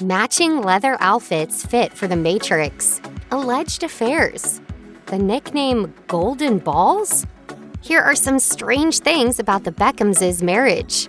Matching leather outfits fit for the Matrix. Alleged affairs. The nickname Golden Balls? Here are some strange things about the Beckhams' marriage.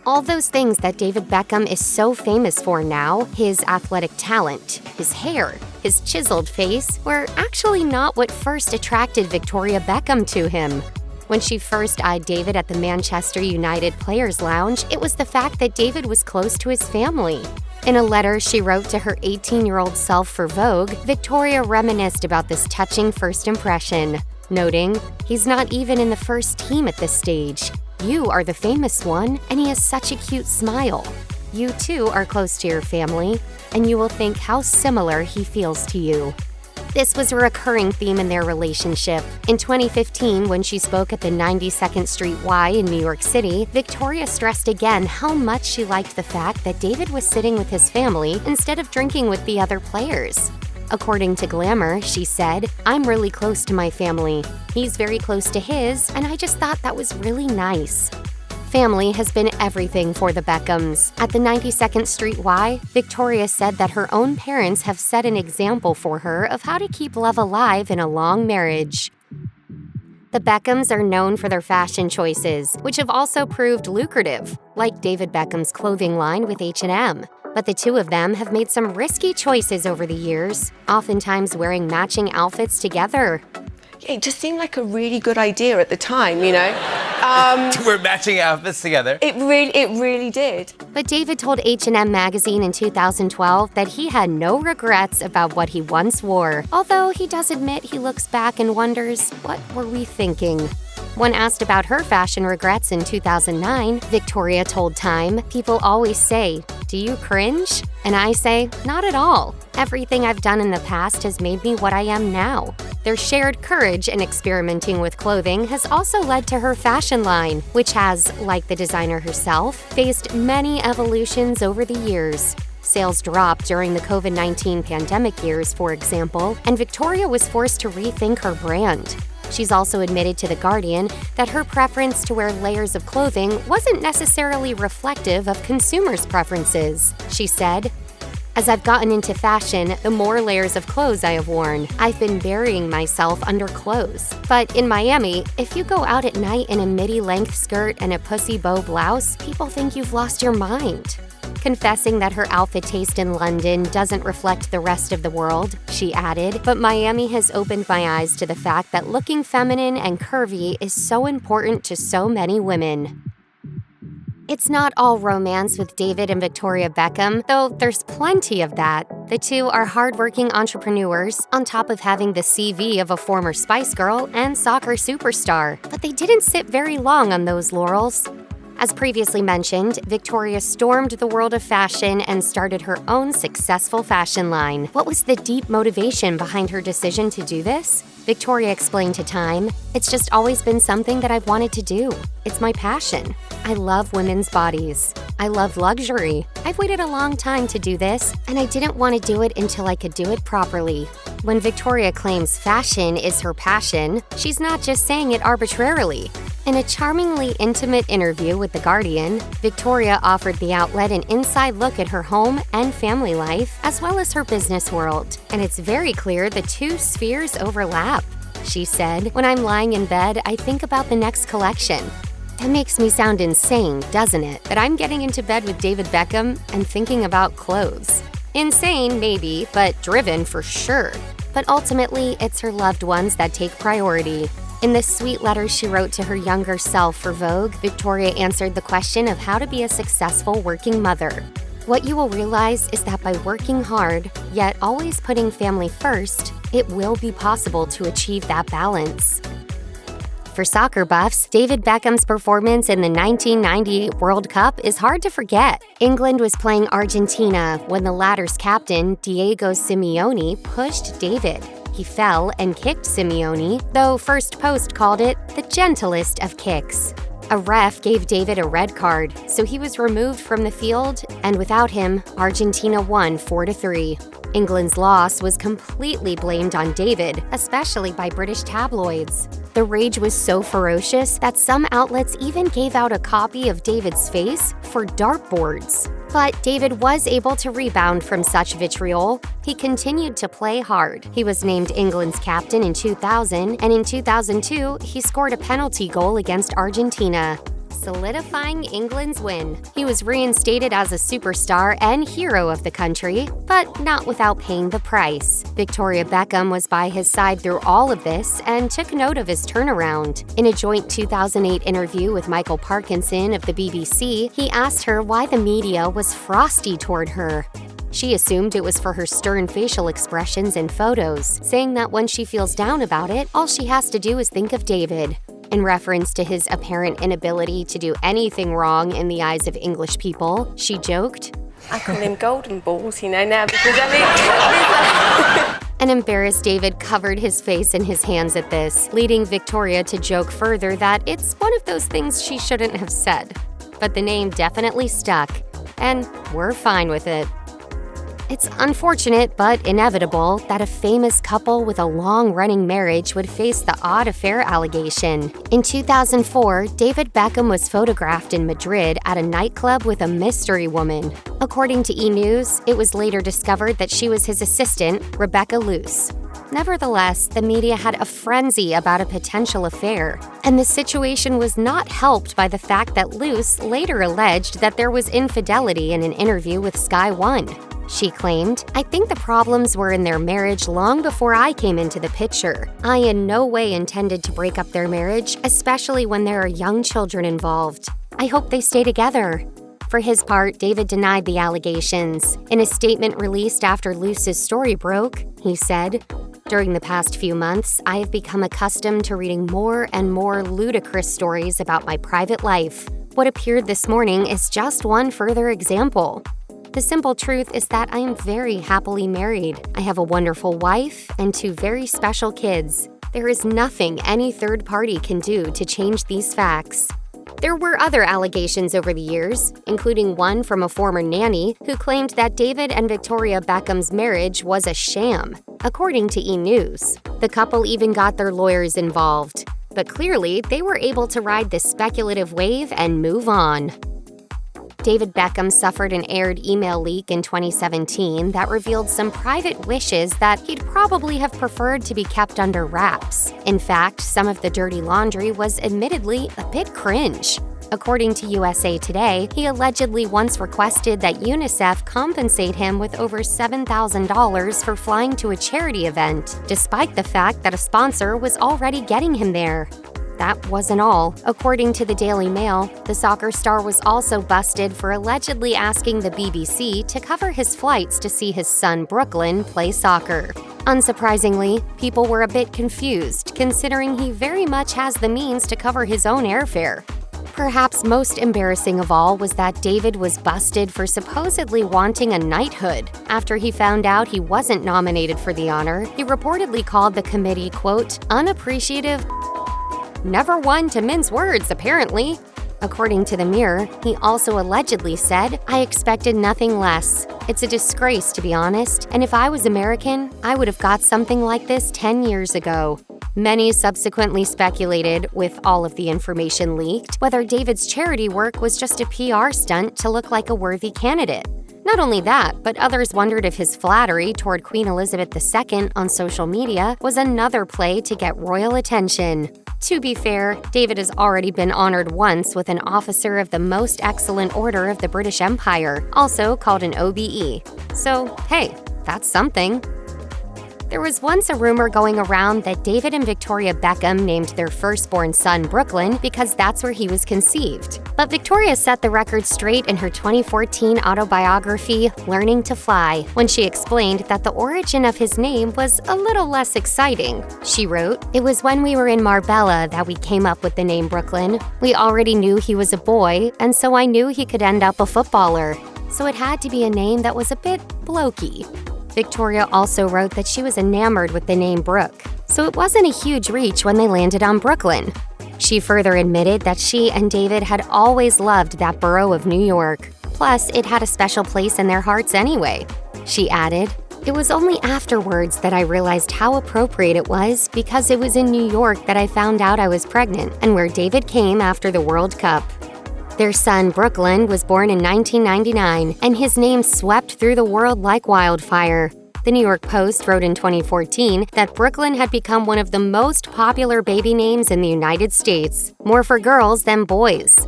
All those things that David Beckham is so famous for now, his athletic talent, his hair, his chiseled face, were actually not what first attracted Victoria Beckham to him. When she first eyed David at the Manchester United Players' Lounge, it was the fact that David was close to his family. In a letter she wrote to her 18-year-old self for Vogue, Victoria reminisced about this touching first impression, noting, "He's not even in the first team at this stage. You are the famous one, and he has such a cute smile. You too are close to your family, and you will think how similar he feels to you." This was a recurring theme in their relationship. In 2015, when she spoke at the 92nd Street Y in New York City, Victoria stressed again how much she liked the fact that David was sitting with his family instead of drinking with the other players. According to Glamour, she said, "I'm really close to my family. He's very close to his, and I just thought that was really nice." Family has been everything for the Beckhams. At the 92nd Street Y, Victoria said that her own parents have set an example for her of how to keep love alive in a long marriage. The Beckhams are known for their fashion choices, which have also proved lucrative, like David Beckham's clothing line with H&M. But the two of them have made some risky choices over the years, oftentimes wearing matching outfits together. It just seemed like a really good idea at the time, you know? To wear matching outfits together. It really did. But David told H&M magazine in 2012 that he had no regrets about what he once wore, although he does admit he looks back and wonders, what were we thinking? When asked about her fashion regrets in 2009, Victoria told Time, "People always say, 'Do you cringe?' And I say, 'Not at all. Everything I've done in the past has made me what I am now.'" Their shared courage in experimenting with clothing has also led to her fashion line, which has, like the designer herself, faced many evolutions over the years. Sales dropped during the COVID-19 pandemic years, for example, and Victoria was forced to rethink her brand. She's also admitted to The Guardian that her preference to wear layers of clothing wasn't necessarily reflective of consumers' preferences. She said, "As I've gotten into fashion, the more layers of clothes I have worn, I've been burying myself under clothes. But in Miami, if you go out at night in a midi-length skirt and a pussy bow blouse, people think you've lost your mind." Confessing that her outfit taste in London doesn't reflect the rest of the world, she added, "But Miami has opened my eyes to the fact that looking feminine and curvy is so important to so many women." It's not all romance with David and Victoria Beckham, though there's plenty of that. The two are hardworking entrepreneurs, on top of having the CV of a former Spice Girl and soccer superstar. But they didn't sit very long on those laurels. As previously mentioned, Victoria stormed the world of fashion and started her own successful fashion line. What was the deep motivation behind her decision to do this? Victoria explained to Time, "It's just always been something that I've wanted to do. It's my passion. I love women's bodies. I love luxury. I've waited a long time to do this, and I didn't want to do it until I could do it properly." When Victoria claims fashion is her passion, she's not just saying it arbitrarily. In a charmingly intimate interview with The Guardian, Victoria offered the outlet an inside look at her home and family life, as well as her business world. And it's very clear the two spheres overlap. She said, "When I'm lying in bed, I think about the next collection. That makes me sound insane, doesn't it? That I'm getting into bed with David Beckham and thinking about clothes. Insane, maybe, but driven for sure. But ultimately, it's her loved ones that take priority." In the sweet letter she wrote to her younger self for Vogue, Victoria answered the question of how to be a successful working mother. "What you will realize is that by working hard, yet always putting family first, it will be possible to achieve that balance." For soccer buffs, David Beckham's performance in the 1998 World Cup is hard to forget. England was playing Argentina when the latter's captain, Diego Simeone, pushed David. He fell and kicked Simeone, though First Post called it the gentlest of kicks. A ref gave David a red card, so he was removed from the field, and without him, Argentina won 4-3. England's loss was completely blamed on David, especially by British tabloids. The rage was so ferocious that some outlets even gave out a copy of David's face for dartboards. But David was able to rebound from such vitriol. He continued to play hard. He was named England's captain in 2000, and in 2002, he scored a penalty goal against Argentina, solidifying England's win. He was reinstated as a superstar and hero of the country, but not without paying the price. Victoria Beckham was by his side through all of this and took note of his turnaround. In a joint 2008 interview with Michael Parkinson of the BBC, he asked her why the media was frosty toward her. She assumed it was for her stern facial expressions and photos, saying that when she feels down about it, all she has to do is think of David. In reference to his apparent inability to do anything wrong in the eyes of English people, she joked, I call him golden balls, now, because An embarrassed David covered his face in his hands at this, leading Victoria to joke further that it's one of those things she shouldn't have said. But the name definitely stuck, and we're fine with it. It's unfortunate but inevitable that a famous couple with a long-running marriage would face the odd affair allegation. In 2004, David Beckham was photographed in Madrid at a nightclub with a mystery woman. According to E! News, it was later discovered that she was his assistant, Rebecca Luce. Nevertheless, the media had a frenzy about a potential affair, and the situation was not helped by the fact that Luce later alleged that there was infidelity in an interview with Sky One. She claimed, I think the problems were in their marriage long before I came into the picture. I in no way intended to break up their marriage, especially when there are young children involved. I hope they stay together. For his part, David denied the allegations. In a statement released after Luce's story broke, he said, during the past few months, I have become accustomed to reading more and more ludicrous stories about my private life. What appeared this morning is just one further example. The simple truth is that I am very happily married. I have a wonderful wife and 2 very special kids. There is nothing any third party can do to change these facts. There were other allegations over the years, including one from a former nanny who claimed that David and Victoria Beckham's marriage was a sham. According to E! News, the couple even got their lawyers involved. But clearly, they were able to ride this speculative wave and move on. David Beckham suffered an aired email leak in 2017 that revealed some private wishes that he'd probably have preferred to be kept under wraps. In fact, some of the dirty laundry was admittedly a bit cringe. According to USA Today, he allegedly once requested that UNICEF compensate him with over $7,000 for flying to a charity event, despite the fact that a sponsor was already getting him there. That wasn't all. According to the Daily Mail, the soccer star was also busted for allegedly asking the BBC to cover his flights to see his son Brooklyn play soccer. Unsurprisingly, people were a bit confused, considering he very much has the means to cover his own airfare. Perhaps most embarrassing of all was that David was busted for supposedly wanting a knighthood. After he found out he wasn't nominated for the honor, he reportedly called the committee, quote, unappreciative. Never one to mince words, apparently. According to the Mirror, he also allegedly said, I expected nothing less. It's a disgrace, to be honest, and if I was American, I would have got something like this 10 years ago. Many subsequently speculated, with all of the information leaked, whether David's charity work was just a PR stunt to look like a worthy candidate. Not only that, but others wondered if his flattery toward Queen Elizabeth II on social media was another play to get royal attention. To be fair, David has already been honored once with an Officer of the Most Excellent Order of the British Empire, also called an OBE. So, hey, that's something. There was once a rumor going around that David and Victoria Beckham named their firstborn son Brooklyn because that's where he was conceived. But Victoria set the record straight in her 2014 autobiography, Learning to Fly, when she explained that the origin of his name was a little less exciting. She wrote, It was when we were in Marbella that we came up with the name Brooklyn. We already knew he was a boy, and so I knew he could end up a footballer. So it had to be a name that was a bit blokey. Victoria also wrote that she was enamored with the name Brooke, so it wasn't a huge reach when they landed on Brooklyn. She further admitted that she and David had always loved that borough of New York. Plus, it had a special place in their hearts anyway. She added, It was only afterwards that I realized how appropriate it was because it was in New York that I found out I was pregnant and where David came after the World Cup. Their son, Brooklyn, was born in 1999, and his name swept through the world like wildfire. The New York Post wrote in 2014 that Brooklyn had become one of the most popular baby names in the United States, more for girls than boys.